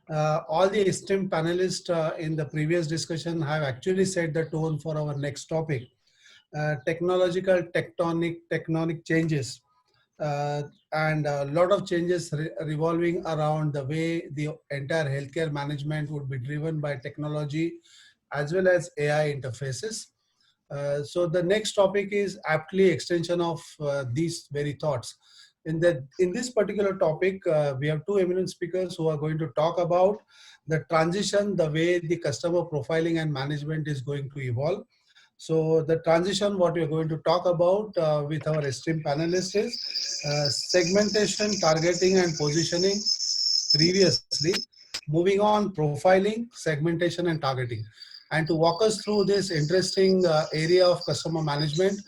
All the esteemed panelists in the previous discussion have actually set the tone for our next topic, technological tectonic changes. And a lot of changes revolving around the way the entire healthcare management would be driven by technology as well as AI interfaces. So the next topic is aptly extension of these very thoughts. In this particular topic, we have two eminent speakers who are going to talk about the transition, the way the customer profiling and management is going to evolve. So the transition, what we're going to talk about with our esteemed panelists is segmentation, targeting, and positioning previously, moving on profiling, segmentation, and targeting. And to walk us through this interesting area of customer management,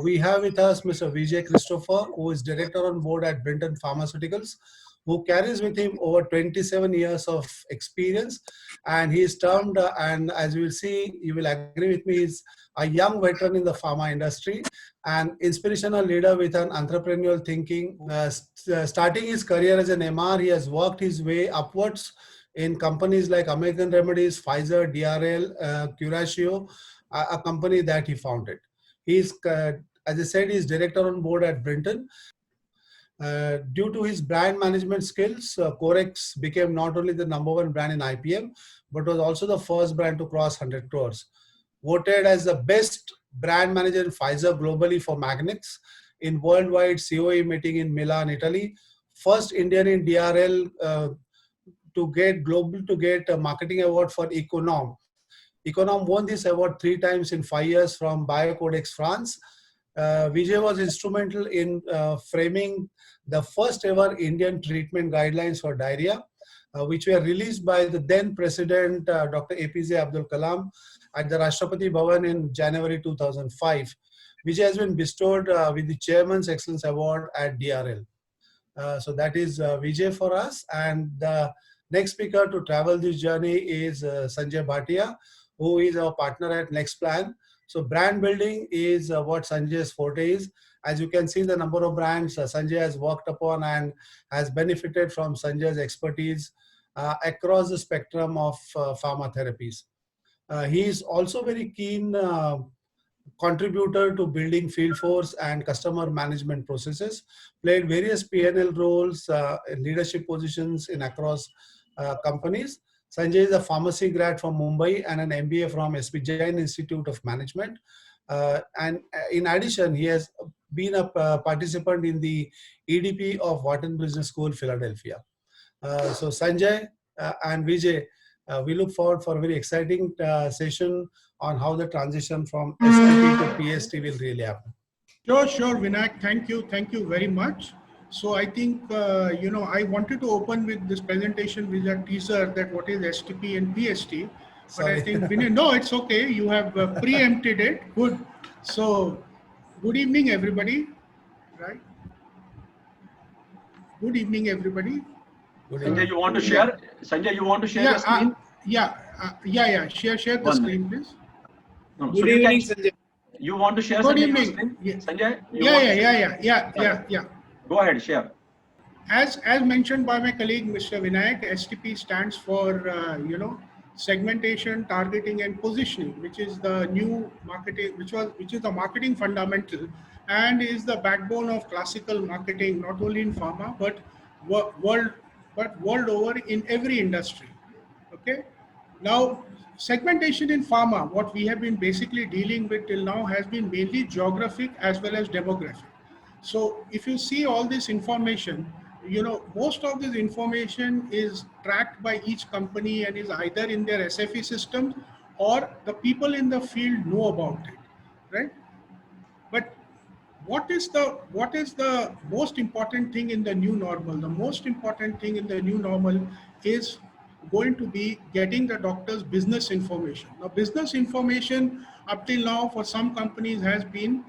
we have with us Mr. Vijay Christopher, who is director on board at Brinton Pharmaceuticals, who carries with him over 27 years of experience. And he is termed, and as you will see, you will agree with me, is a young veteran in the pharma industry, an inspirational leader with an entrepreneurial thinking. Starting his career as an MR, he has worked his way upwards in companies like American Remedies, Pfizer, DRL, Curatio, a company that he founded. He's, as I said, he's director on board at Brinton. Due to his brand management skills, Corex became not only the #1 brand in IPM, but was also the first brand to cross 100 crores. Voted as the best brand manager in Pfizer globally for Magnix in worldwide COE meeting in Milan, Italy. First Indian in DRL to get a marketing award for Econom. Econom won this award 3 times in 5 years from Biocodex France. Vijay was instrumental in framing the first ever Indian treatment guidelines for diarrhea, which were released by the then President Dr. APJ Abdul Kalam at the Rashtrapati Bhavan in January 2005. Vijay has been bestowed with the Chairman's Excellence Award at DRL. So that is Vijay for us. And the next speaker to travel this journey is Sanjay Bhatia, who is our partner at Next Plan. So brand building is what Sanjay's forte is. As you can see, the number of brands Sanjay has worked upon and has benefited from Sanjay's expertise across the spectrum of pharma therapies. He is also very keen contributor to building field force and customer management processes, played various P&L roles in leadership positions in across companies. Sanjay is a pharmacy grad from Mumbai and an MBA from SP Jain Institute of Management. And in addition, he has been a participant in the EDP of Wharton Business School, Philadelphia. So Sanjay and Vijay, we look forward for a very exciting session on how the transition from STP to PST will really happen. Sure, Vinayak. Thank you very much. So I think, I wanted to open with this presentation with a teaser that what is STP and PST. But I think, Vinay, no, it's okay. You have preempted it. Good. So, good evening, everybody. Right. Good evening, everybody. Sanjay, you want to share? Sanjay, you want to share your screen? Yeah. Share the screen, please. No, good evening, Sanjay. You want to share good Sanjay, evening. Screen? Yeah. Sanjay? Yeah. Go ahead, share. As mentioned by my colleague, Mr. Vinayak, STP stands for, segmentation, targeting, and positioning, which is the new marketing, which is the marketing fundamental and is the backbone of classical marketing, not only in pharma, but world over in every industry. Okay. Now, segmentation in pharma, what we have been basically dealing with till now has been mainly geographic as well as demographic. So if you see all this information, most of this information is tracked by each company and is either in their SFE systems or the people in the field know about it, right? But what is the most important thing in the new normal? The most important thing in the new normal is going to be getting the doctor's business information. Now, business information up till now for some companies has been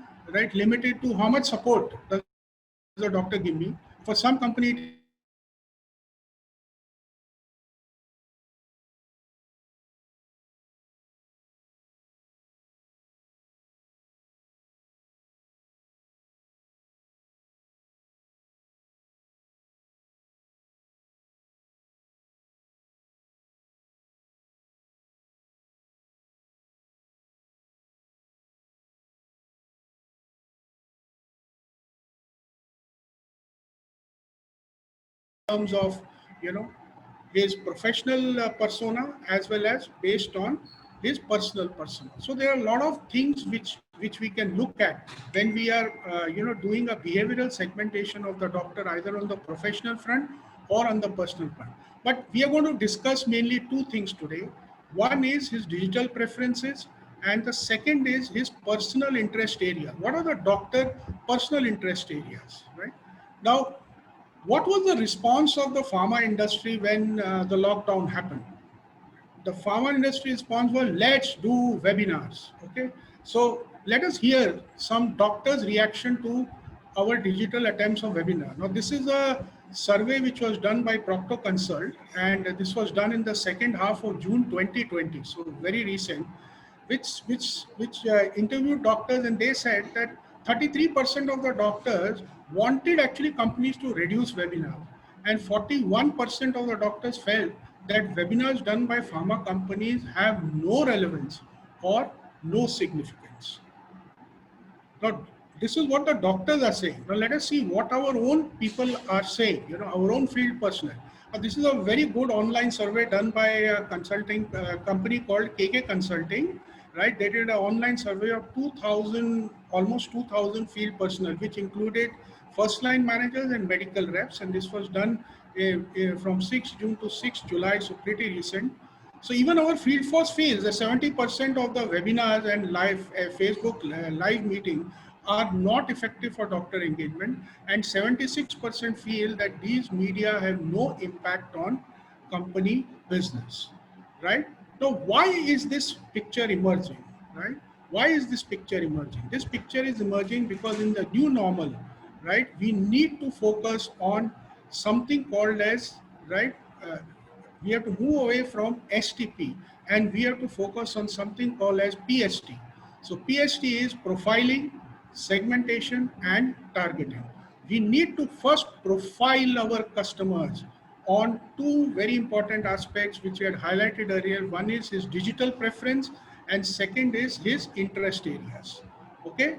limited to how much support does the doctor give me. For some company, it is how much revenue does the doctor generate. For some company, it is how much revenue does the doctor generate. For some company, it is how much revenue does the doctor generate in terms of terms of, you know, his professional persona as well as based on his personal persona. So there are a lot of things which we can look at when we are doing a behavioral segmentation of the doctor, either on the professional front or on the personal front. But we are going to discuss mainly two things today. One is his digital preferences, and the second is his personal interest area. What are the doctor personal interest areas, right? Now, what was the response of the pharma industry when the lockdown happened? The pharma industry response was, let's do webinars. Okay, so let us hear some doctors' reaction to our digital attempts of webinar. Now, this is a survey which was done by Proctor Consult, and this was done in the second half of June 2020, so very recent, which interviewed doctors, and they said that 33% of the doctors wanted actually companies to reduce webinars, and 41% of the doctors felt that webinars done by pharma companies have no relevance or no significance. Now, this is what the doctors are saying. Now, let us see what our own people are saying, our own field personnel. This is a very good online survey done by a consulting company called KK Consulting, right? They did an online survey of 2,000, almost 2,000 field personnel, which included first line managers and medical reps. And this was done from 6 June to 6 July, so pretty recent. So even our field force feels that 70% of the webinars and live Facebook live meeting are not effective for doctor engagement, and 76% feel that these media have no impact on company business, right? Now, why is this picture emerging, right? Why is this picture emerging? This picture is emerging because in the new normal, right, we need to focus on something called as, right, we have to move away from STP and we have to focus on something called as PST. So PST is profiling, segmentation, and targeting. We need to first profile our customers on two very important aspects which we had highlighted earlier. One is his digital preference and second is his interest areas. Okay.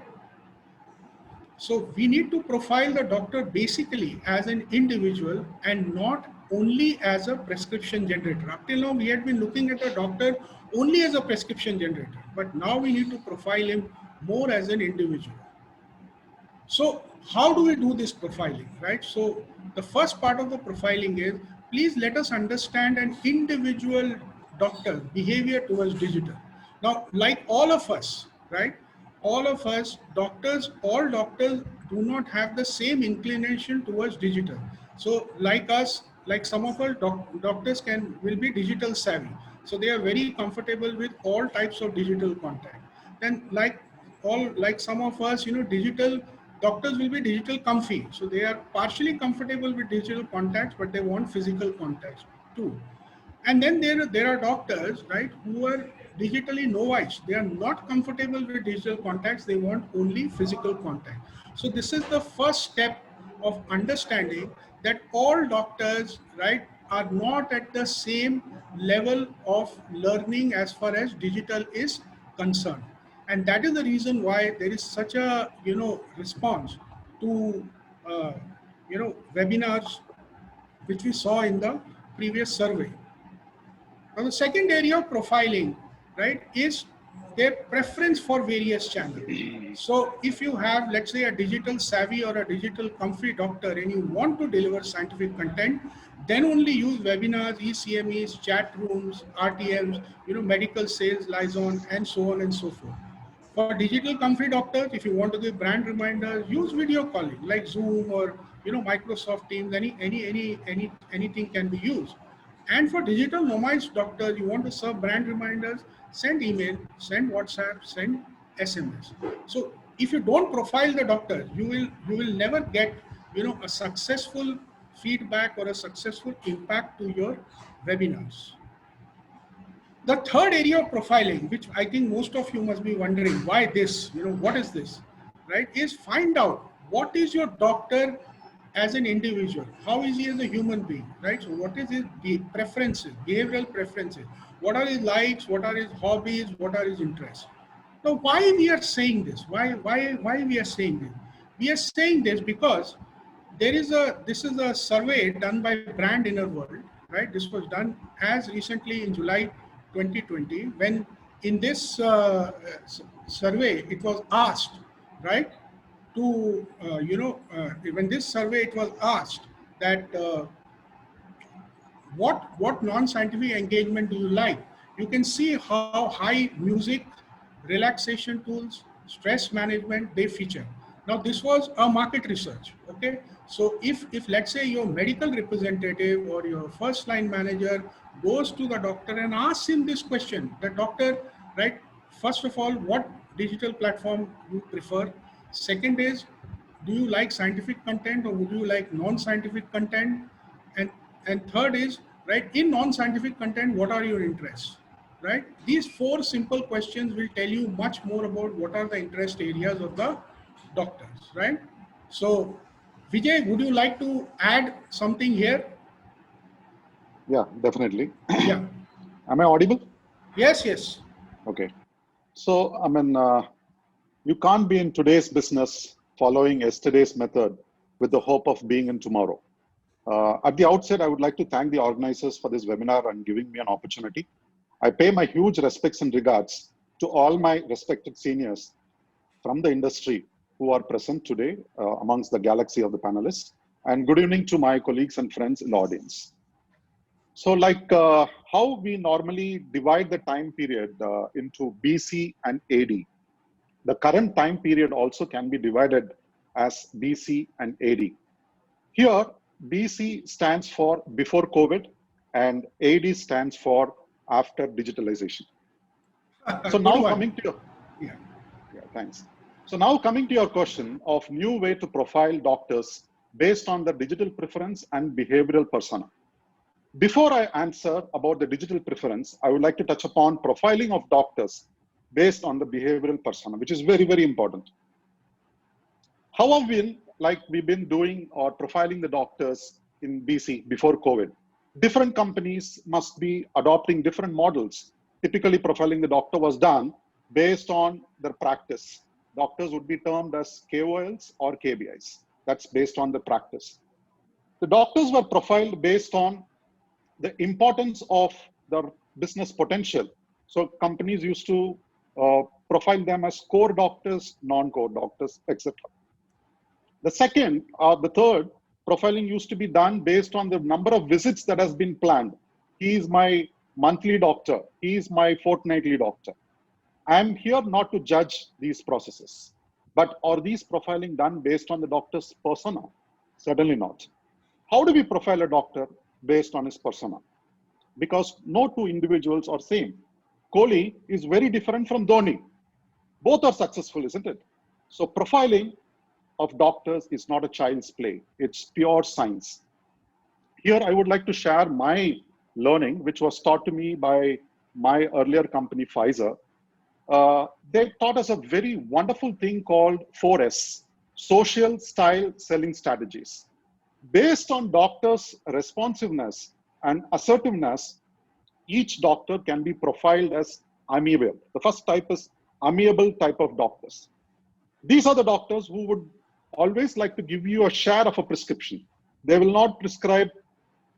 So we need to profile the doctor basically as an individual and not only as a prescription generator. Up till now, we had been looking at a doctor only as a prescription generator, but now we need to profile him more as an individual. So how do we do this profiling, right? So the first part of the profiling is, please let us understand an individual doctor's behavior towards digital. Now, like all of us, right? All of us doctors, all doctors do not have the same inclination towards digital. So like us, like some of our doctors will be digital savvy. So they are very comfortable with all types of digital content. Then like some of us, digital doctors will be digital comfy. So they are partially comfortable with digital contacts, but they want physical contacts too. And then there are doctors, right, who are digitally novice. They are not comfortable with digital contacts. They want only physical contact. So this is the first step of understanding that all doctors, right, are not at the same level of learning as far as digital is concerned. And that is the reason why there is such a, response to, webinars, which we saw in the previous survey. Now, the second area of profiling, right, is their preference for various channels. So if you have, let's say, a digital savvy or a digital comfy doctor and you want to deliver scientific content, then only use webinars, ECMEs, chat rooms, RTMs, medical sales, liaison, and so on and so forth. For digital comfy doctors, if you want to give brand reminders, use video calling like Zoom or Microsoft Teams. Anything can be used. And for digital nomads doctors, you want to serve brand reminders, send email, send WhatsApp, send SMS. So if you don't profile the doctor, you will never get a successful feedback or a successful impact to your webinars. The third area of profiling, which I think most of you must be wondering, why this, what is this, right, is find out what is your doctor as an individual, how is he as a human being, right? So what is his preferences, behavioral preferences, what are his likes, what are his hobbies, what are his interests. Now, why we are saying this? Why we are saying this? We are saying this because this is a survey done by Brand Inner World, right? This was done as recently in July 2020, when in this survey it was asked, right, to when this survey it was asked that what non-scientific engagement do you like? You can see how high music, relaxation tools, stress management they feature. Now this was a market research, okay? So if let's say your medical representative or your first line manager goes to the doctor and asks him this question, the doctor, right, first of all, what digital platform you prefer? Second is, do you like scientific content or would you like non-scientific content? And and third is, right, in non-scientific content, what are your interests? Right? These four simple questions will tell you much more about what are the interest areas of the doctors, right? So, Vijay, would you like to add something here? Yeah, definitely. Yeah. Am I audible? Yes, yes. Okay. So, I mean, you can't be in today's business following yesterday's method with the hope of being in tomorrow. At the outset, I would like to thank the organizers for this webinar and giving me an opportunity. I pay my huge respects and regards to all my respected seniors from the industry who are present today amongst the galaxy of the panelists. And good evening to my colleagues and friends in the audience. So like how we normally divide the time period into BC and AD, the current time period also can be divided as BC and AD. Here, BC stands for before COVID and AD stands for after digitalization. So now coming to your, thanks. So now coming to your question of new way to profile doctors based on the digital preference and behavioral persona. Before I answer about the digital preference, I would like to touch upon profiling of doctors based on the behavioral persona, which is very, very important. How have we've been doing or profiling the doctors in BC before COVID? Different companies must be adopting different models. Typically, profiling the doctor was done based on their practice. Doctors would be termed as KOLs or KBIs. That's based on the practice. The doctors were profiled based on the importance of their business potential. So companies used to profile them as core doctors, non-core doctors, etc. The second or the third, profiling used to be done based on the number of visits that has been planned. He is my monthly doctor. He is my fortnightly doctor. I am here not to judge these processes, but are these profiling done based on the doctor's persona? Certainly not. How do we profile a doctor based on his persona? Because no two individuals are same. Kohli is very different from Dhoni. Both are successful, isn't it? So profiling of doctors is not a child's play. It's pure science. Here, I would like to share my learning, which was taught to me by my earlier company, Pfizer. They taught us a very wonderful thing called 4S, social style selling strategies. Based on doctors' responsiveness and assertiveness, each doctor can be profiled as amiable. The first type is amiable type of doctors. These are the doctors who would always like to give you a share of a prescription. They will not prescribe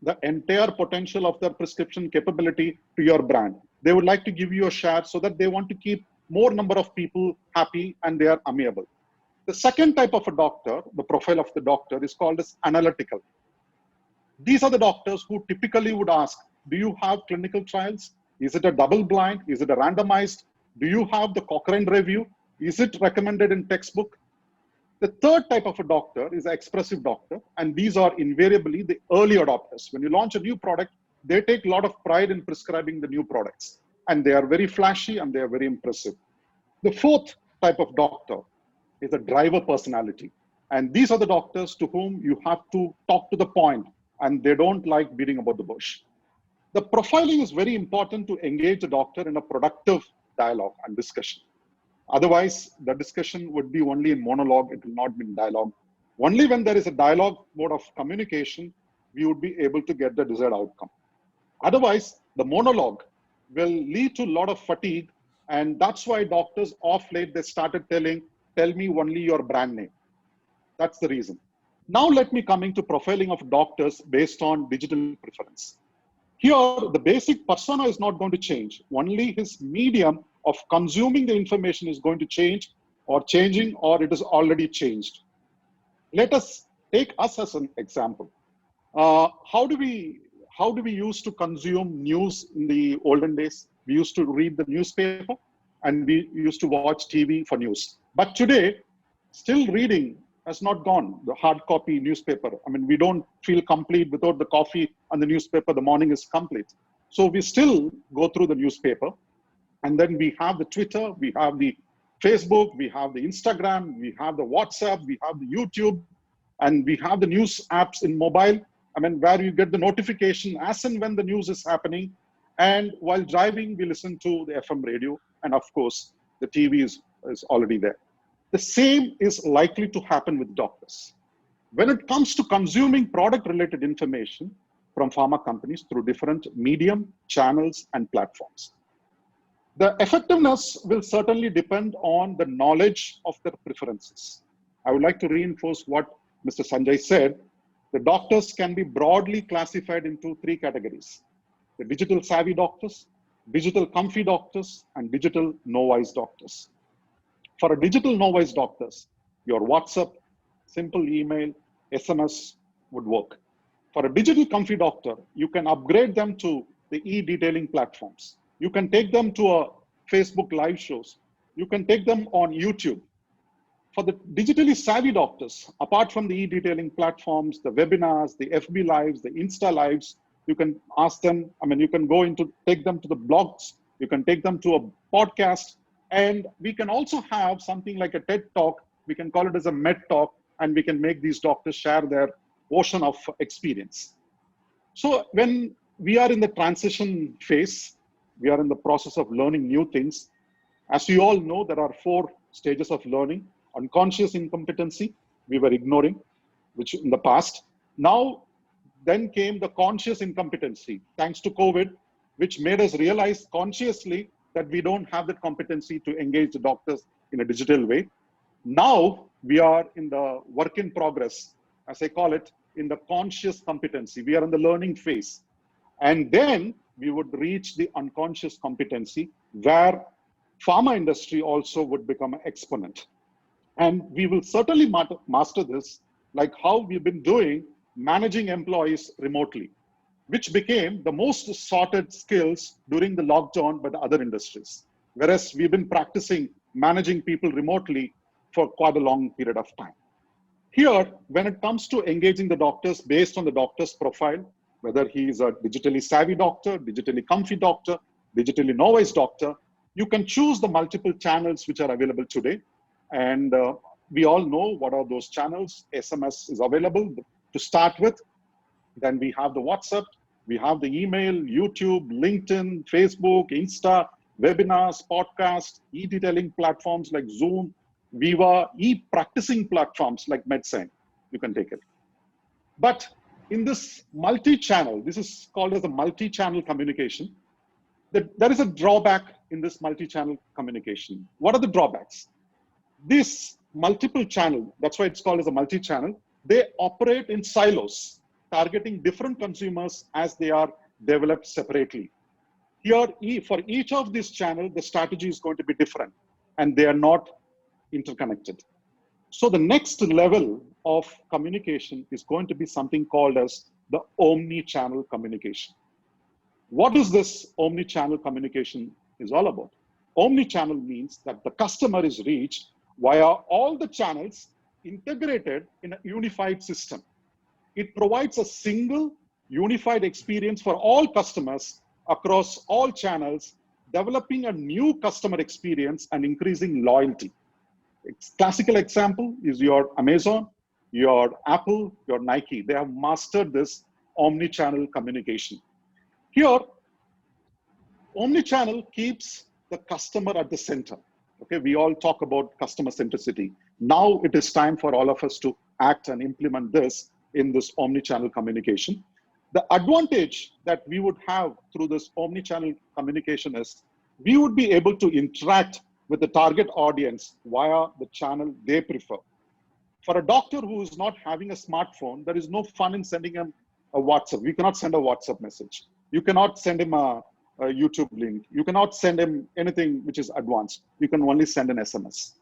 the entire potential of their prescription capability to your brand. They would like to give you a share so that they want to keep more number of people happy and they are amiable. The second type of a doctor, the profile of the doctor, is called as analytical. These are the doctors who typically would ask, do you have clinical trials? Is it a double blind? Is it a randomized? Do you have the Cochrane review? Is it recommended in textbook? The third type of a doctor is an expressive doctor, and these are invariably the early adopters. When you launch a new product, they take a lot of pride in prescribing the new products, and they are very flashy and they are very impressive. The fourth type of doctor is a driver personality, and these are the doctors to whom you have to talk to the point, and they don't like beating about the bush. The profiling is very important to engage the doctor in a productive dialogue and discussion. Otherwise, the discussion would be only in monologue, it will not be in dialogue. Only when there is a dialogue mode of communication, we would be able to get the desired outcome. Otherwise, the monologue will lead to a lot of fatigue, and that's why doctors off late, they started telling, tell me only your brand name. That's the reason. Now let me come into profiling of doctors based on digital preference. Here, the basic persona is not going to change. Only his medium of consuming the information is going to change or changing, or it is already changed. Let us take us as an example. How do we used to consume news in the olden days? We used to read the newspaper and we used to watch TV for news. But today, still reading has not gone, the hard copy newspaper. I mean, we don't feel complete without the coffee and the newspaper, the morning is complete. So we still go through the newspaper, and then we have the Twitter, we have the Facebook, we have the Instagram, we have the WhatsApp, we have the YouTube, and we have the news apps in mobile. I mean, where you get the notification as and when the news is happening. And while driving, we listen to the FM radio. And of course, the TV is already there. The same is likely to happen with doctors. When it comes to consuming product-related information from pharma companies through different medium, channels, and platforms, the effectiveness will certainly depend on the knowledge of their preferences. I would like to reinforce what Mr. Sanjay said. The doctors can be broadly classified into three categories: the digital savvy doctors, digital comfy doctors, and digital novice doctors. For a digital novice doctors, your WhatsApp, simple email, SMS would work. For a digital comfy doctor, you can upgrade them to the e-detailing platforms. You can take them to a Facebook live shows. You can take them on YouTube. For the digitally savvy doctors, apart from the e-detailing platforms, the webinars, the FB lives, the Insta lives, you can ask them, I mean, you can go into, take them to the blogs, you can take them to a podcast, and we can also have something like a TED Talk. We can call it as a Med Talk, and we can make these doctors share their ocean of experience. So when we are in the transition phase, we are in the process of learning new things. As you all know, there are 4 stages of learning. Unconscious incompetency, we were ignoring, which in the past. Now, then came the conscious incompetency, thanks to COVID, which made us realize consciously that we don't have the competency to engage the doctors in a digital way. Now, we are in the work in progress, as I call it, in the conscious competency. We are in the learning phase. And then we would reach the unconscious competency, where pharma industry also would become an exponent. And we will certainly master this, like how we've been doing managing employees remotely, which became the most sought skills during the lockdown by the other industries. Whereas we've been practicing managing people remotely for quite a long period of time. Here, when it comes to engaging the doctors based on the doctor's profile, whether he is a digitally savvy doctor, digitally comfy doctor, digitally novice doctor, you can choose the multiple channels which are available today. And we all know what are those channels. SMS is available to start with. Then we have the WhatsApp, we have the email, YouTube, LinkedIn, Facebook, Insta, webinars, podcasts, e-detailing platforms like Zoom, Viva, e-practicing platforms like MedSign. You can take it. But in this multi-channel, this is called as a multi-channel communication. There is a drawback in this multi-channel communication. What are the drawbacks? This multiple channel, that's why it's called as a multi-channel, they operate in silos, targeting different consumers as they are developed separately. Here, for each of these channels, the strategy is going to be different, and they are not interconnected. So the next level of communication is going to be something called as the omni-channel communication. What is this omni-channel communication is all about? Omni-channel means that the customer is reached via all the channels integrated in a unified system. It provides a single unified experience for all customers across all channels, developing a new customer experience and increasing loyalty. A classical example is your Amazon, your Apple, your Nike. They have mastered this omni-channel communication. Here, omni-channel keeps the customer at the center. Okay, we all talk about customer centricity. Now it is time for all of us to act and implement this in this omni-channel communication. The advantage that we would have through this omni-channel communication is we would be able to interact with the target audience via the channel they prefer. For a doctor who is not having a smartphone, there is no fun in sending him a WhatsApp. You cannot send a WhatsApp message. You cannot send him a YouTube link. You cannot send him anything which is advanced. You can only send an SMS.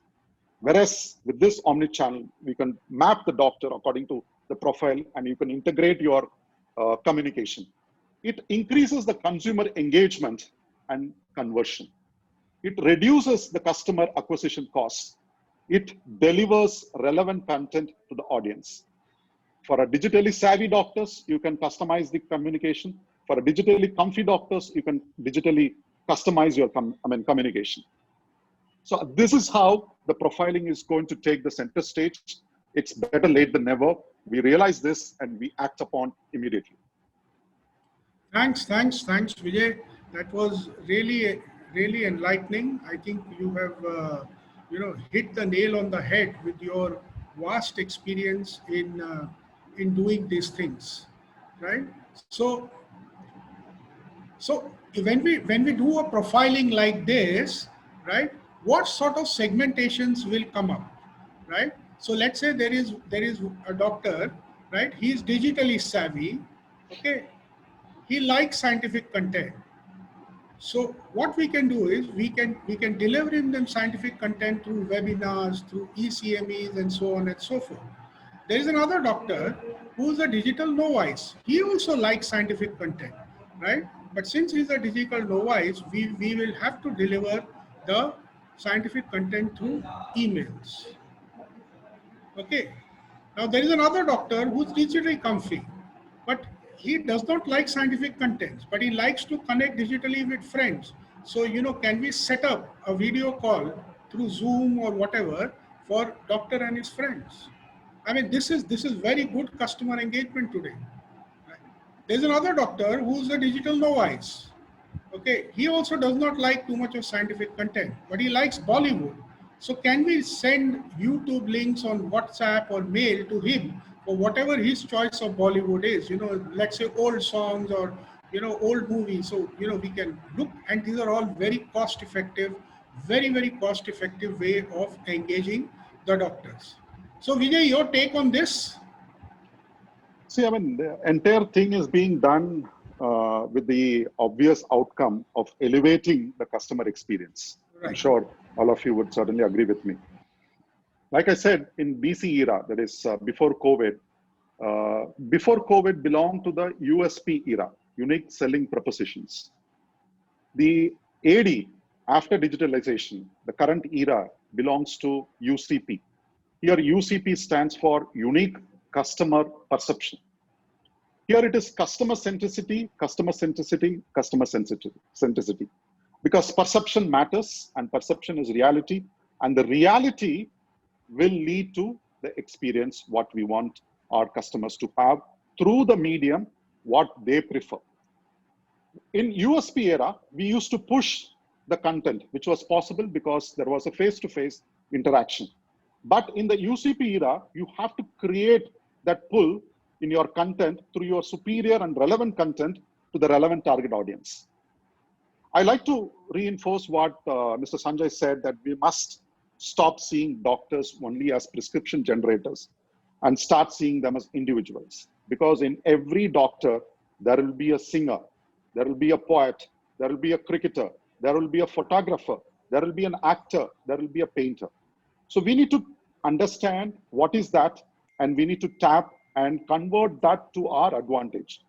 Whereas with this omnichannel, we can map the doctor according to the profile and you can integrate your communication. It increases the consumer engagement and conversion. It reduces the customer acquisition costs. It delivers relevant content to the audience. For a digitally savvy doctors, you can customize the communication. For a digitally comfy doctors, you can digitally customize your communication. So this is how the profiling is going to take the center stage. It's better late than never. We realize this and we act upon immediately. Thanks, Vijay. That was really enlightening. I think you have, hit the nail on the head with your vast experience in doing these things, right? So when we do a profiling like this, right, what sort of segmentations will come up, right? So let's say there is a doctor, right? He's digitally savvy, okay? He likes scientific content. So what we can do is we can deliver them scientific content through webinars, through ECMEs, and so on and so forth. There is another doctor who's a digital novice. He also likes scientific content, right? But since he's a digital novice, we will have to deliver the scientific content through emails. Okay. Now there is another doctor who's digitally comfy, but he does not like scientific contents, but he likes to connect digitally with friends. So, can we set up a video call through Zoom or whatever for doctor and his friends? I mean, this is very good customer engagement today. Right? There's another doctor who's a digital novice. Okay, he also does not like too much of scientific content, but he likes Bollywood. So can we send YouTube links on WhatsApp or mail to him for whatever his choice of Bollywood is, let's say old songs or, old movies. So, we can look, and these are all very cost effective, very cost effective way of engaging the doctors. So Vijay, your take on this? See, I mean, the entire thing is being done with the obvious outcome of elevating the customer experience. Right. I'm sure all of you would certainly agree with me. Like I said, in BC era, that is before COVID belonged to the USP era, unique selling propositions. The AD, after digitalization, the current era belongs to UCP. Here UCP stands for unique customer perception. Here it is customer centricity, because perception matters and perception is reality, and the reality will lead to the experience what we want our customers to have through the medium what they prefer. In USP era, we used to push the content, which was possible because there was a face-to-face interaction. But in the UCP era, you have to create that pull in your content through your superior and relevant content to the relevant target audience. I like to reinforce what Mr. Sanjay said, that we must stop seeing doctors only as prescription generators and start seeing them as individuals. Because in every doctor, there will be a singer, there will be a poet, there will be a cricketer, there will be a photographer, there will be an actor, there will be a painter. So we need to understand what is that, and we need to tap and convert that to our advantage.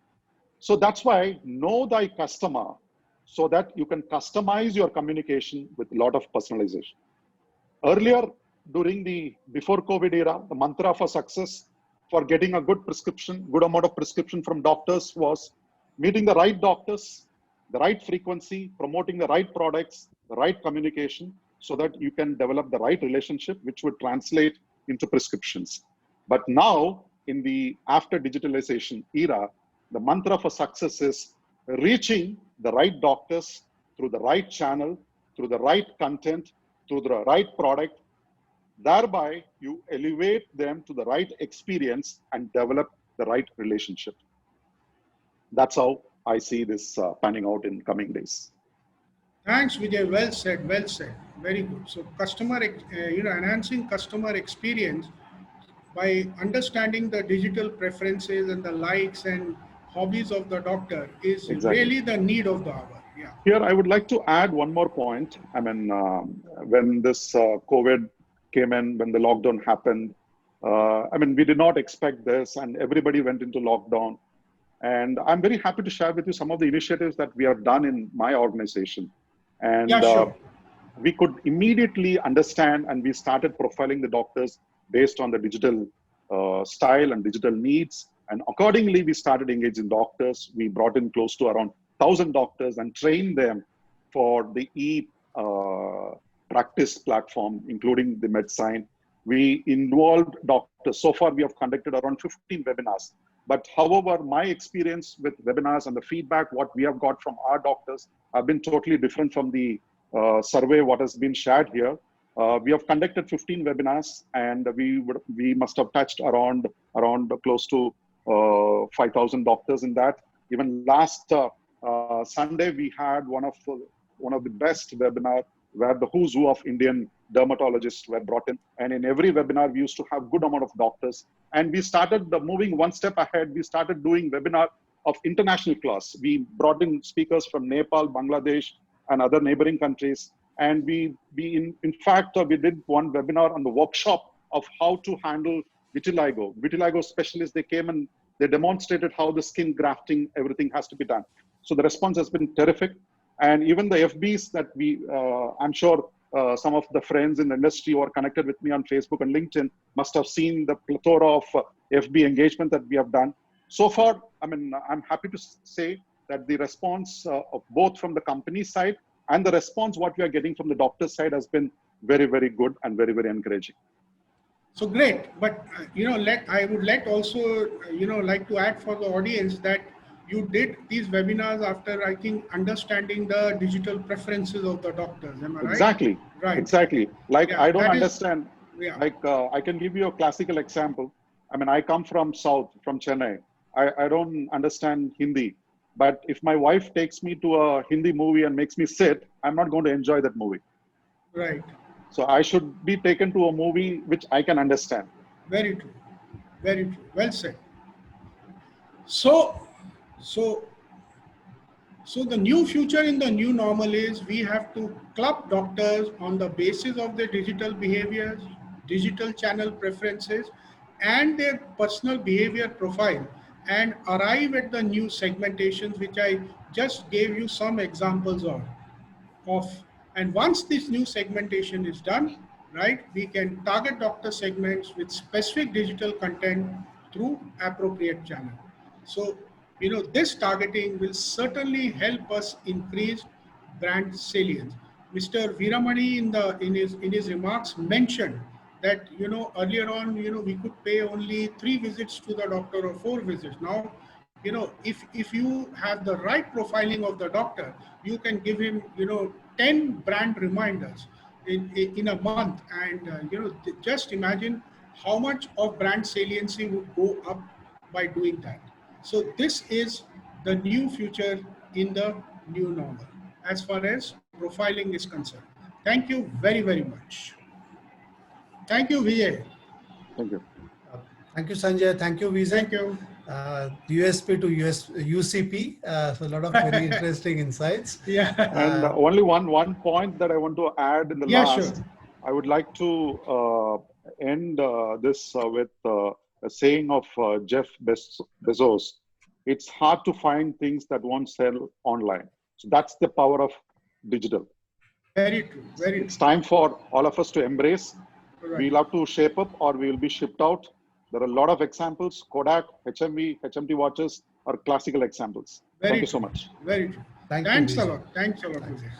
So that's why know thy customer, so that you can customize your communication with a lot of personalization. Earlier, during the before COVID era, the mantra for success for getting a good prescription, good amount of prescription from doctors was meeting the right doctors, the right frequency, promoting the right products, the right communication, so that you can develop the right relationship, which would translate into prescriptions. But now, in the after digitalization era, the mantra for success is reaching the right doctors through the right channel, through the right content, through the right product. Thereby, you elevate them to the right experience and develop the right relationship. That's how I see this panning out in coming days. Thanks, Vijay. Well said. Well said. Very good. So, enhancing customer experience by understanding the digital preferences and the likes and hobbies of the doctor is Exactly. really the need of the hour. Yeah. Here, I would like to add one more point. I mean, when this COVID came in, when the lockdown happened, I mean, we did not expect this, and everybody went into lockdown. And I'm very happy to share with you some of the initiatives that we have done in my organization. Yeah, And sure. we could immediately understand, and we started profiling the doctors based on the digital style and digital needs. And accordingly, we started engaging doctors. We brought in close to around 1,000 doctors and trained them for the practice platform, including the MedSign. We involved doctors. So far, we have conducted around 15 webinars. But however, my experience with webinars and the feedback, what we have got from our doctors, have been totally different from the survey what has been shared here. We have conducted 15 webinars, and we must have touched around close to 5,000 doctors in that. Even last Sunday, we had one of the best webinar where the who's who of Indian dermatologists were brought in. And in every webinar, we used to have good amount of doctors. And we started moving one step ahead. We started doing webinar of international class. We brought in speakers from Nepal, Bangladesh, and other neighboring countries. And we in fact, we did one webinar on the workshop of how to handle vitiligo. Vitiligo specialists, they came and they demonstrated how the skin grafting, everything has to be done. So the response has been terrific. And even the FBs that I'm sure some of the friends in the industry who are connected with me on Facebook and LinkedIn must have seen the plethora of FB engagement that we have done. So far, I mean, I'm happy to say that the response of both from the company side and the response what we are getting from the doctor's side has been very, very good and very, very encouraging. So great, but I would also like to add for the audience that you did these webinars after, I think, understanding the digital preferences of the doctors. Am I right? Exactly. Right. Exactly. Like, Yeah, I don't that is- understand. yeah. Like, I can give you a classical example. I mean, I come from South, from Chennai. I don't understand Hindi. But if my wife takes me to a Hindi movie and makes me sit, I'm not going to enjoy that movie. Right. So I should be taken to a movie which I can understand. Very true. Very true. Well said. So, so So the new future in the new normal is we have to club doctors on the basis of their digital behaviors, digital channel preferences, and their personal behavior profile, and arrive at the new segmentations, which I just gave you some examples of. And once this new segmentation is done, right, we can target doctor segments with specific digital content through appropriate channel. So, this targeting will certainly help us increase brand salience. Mr. Viramani in his remarks mentioned that earlier on we could pay only 3 visits to the doctor or 4 visits. Now if you have the right profiling of the doctor, you can give him 10 brand reminders in a month, and just imagine how much of brand saliency would go up by doing that. So this is the new future in the new normal as far as profiling is concerned. Thank you very, very much. Thank you, Vijay. Thank you. Thank you, Sanjay. Thank you, Vijay. Thank you. USP to UCP. So a lot of very interesting insights. Yeah. And only one point that I want to add in the Yeah, last, sure. I would like to end this with a saying of Jeff Bezos. It's hard to find things that won't sell online. So that's the power of digital. Very true. Very It's time for all of us to embrace. true. Right. We'll have to shape up or we will be shipped out. There are a lot of examples. Kodak, HMV, HMT watches are classical examples. Very Thank you so true. much. Very true. Thank you, Thanks a Vijay. lot. Thanks a lot, Vijay.